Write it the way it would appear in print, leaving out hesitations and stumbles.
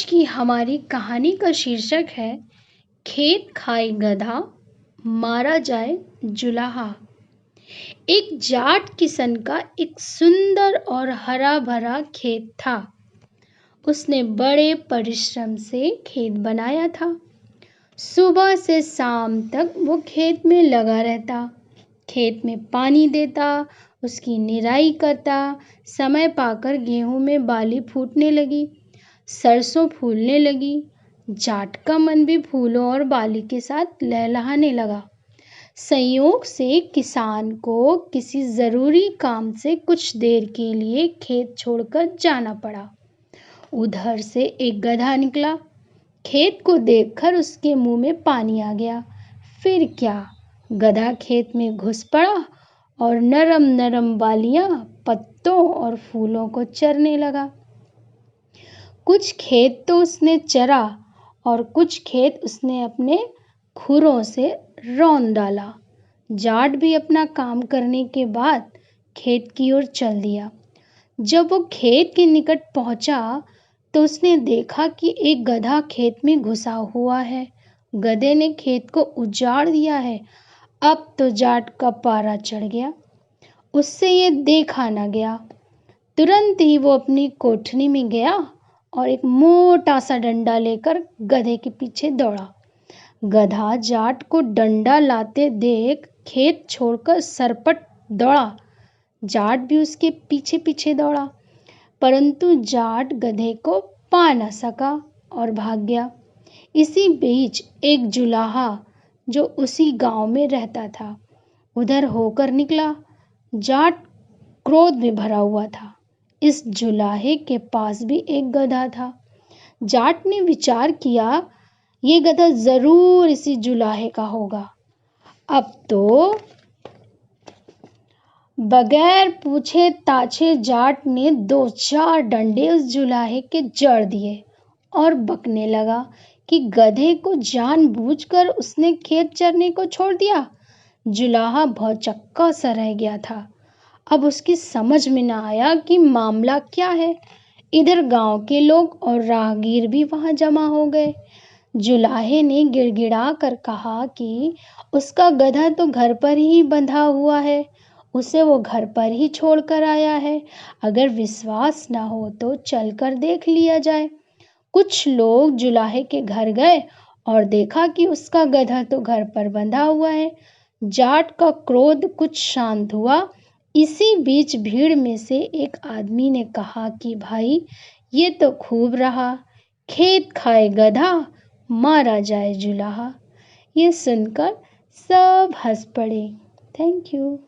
की हमारी कहानी का शीर्षक है खेत खाए गधा, मारा जाए जुलाहा। एक जाट किसान का एक सुंदर और हरा भरा खेत था। उसने बड़े परिश्रम से खेत बनाया था। सुबह से शाम तक वो खेत में लगा रहता, खेत में पानी देता, उसकी निराई करता। समय पाकर गेहूं में बाली फूटने लगी, सरसों फूलने लगी। जाट का मन भी फूलों और बाली के साथ लहलहाने लगा। संयोग से किसान को किसी जरूरी काम से कुछ देर के लिए खेत छोड़कर जाना पड़ा। उधर से एक गधा निकला। खेत को देखकर उसके मुंह में पानी आ गया। फिर क्या, गधा खेत में घुस पड़ा और नरम नरम बालियां, पत्तों और फूलों को चरने लगा। कुछ खेत तो उसने चरा और कुछ खेत उसने अपने खुरों से रौंद डाला। जाट भी अपना काम करने के बाद खेत की ओर चल दिया। जब वो खेत के निकट पहुंचा तो उसने देखा कि एक गधा खेत में घुसा हुआ है। गधे ने खेत को उजाड़ दिया है। अब तो जाट का पारा चढ़ गया। उससे ये देखा न गया। तुरंत ही वो अपनी कोठरी में गया और एक मोटा सा डंडा लेकर गधे के पीछे दौड़ा। गधा जाट को डंडा लाते देख खेत छोड़कर सरपट दौड़ा। जाट भी उसके पीछे पीछे दौड़ा, परंतु जाट गधे को पा न सका और भाग गया। इसी बीच एक जुलाहा जो उसी गांव में रहता था, उधर होकर निकला। जाट क्रोध में भरा हुआ था। इस जुलाहे के पास भी एक गधा था। जाट ने विचार किया, ये गधा जरूर इसी जुलाहे का होगा। अब तो बगैर पूछे ताछे जाट ने 2-4 डंडे उस जुलाहे के जड़ दिए और बकने लगा कि गधे को जानबूझकर उसने खेत चरने को छोड़ दिया। जुलाहा भौचक्का सा रह गया था। अब उसकी समझ में न आया कि मामला क्या है। इधर गांव के लोग और राहगीर भी वहां जमा हो गए। जुलाहे ने गिड़गिड़ा कर कहा कि उसका गधा तो घर पर ही बंधा हुआ है, उसे वो घर पर ही छोड़कर आया है। अगर विश्वास ना हो तो चलकर देख लिया जाए। कुछ लोग जुलाहे के घर गए और देखा कि उसका गधा तो घर पर बंधा हुआ है। जाट का क्रोध कुछ शांत हुआ। इसी बीच भीड़ में से एक आदमी ने कहा कि भाई, ये तो खूब रहा, खेत खाए गधा, मारा जाए जुलाहा। ये सुनकर सब हंस पड़े। Thank you.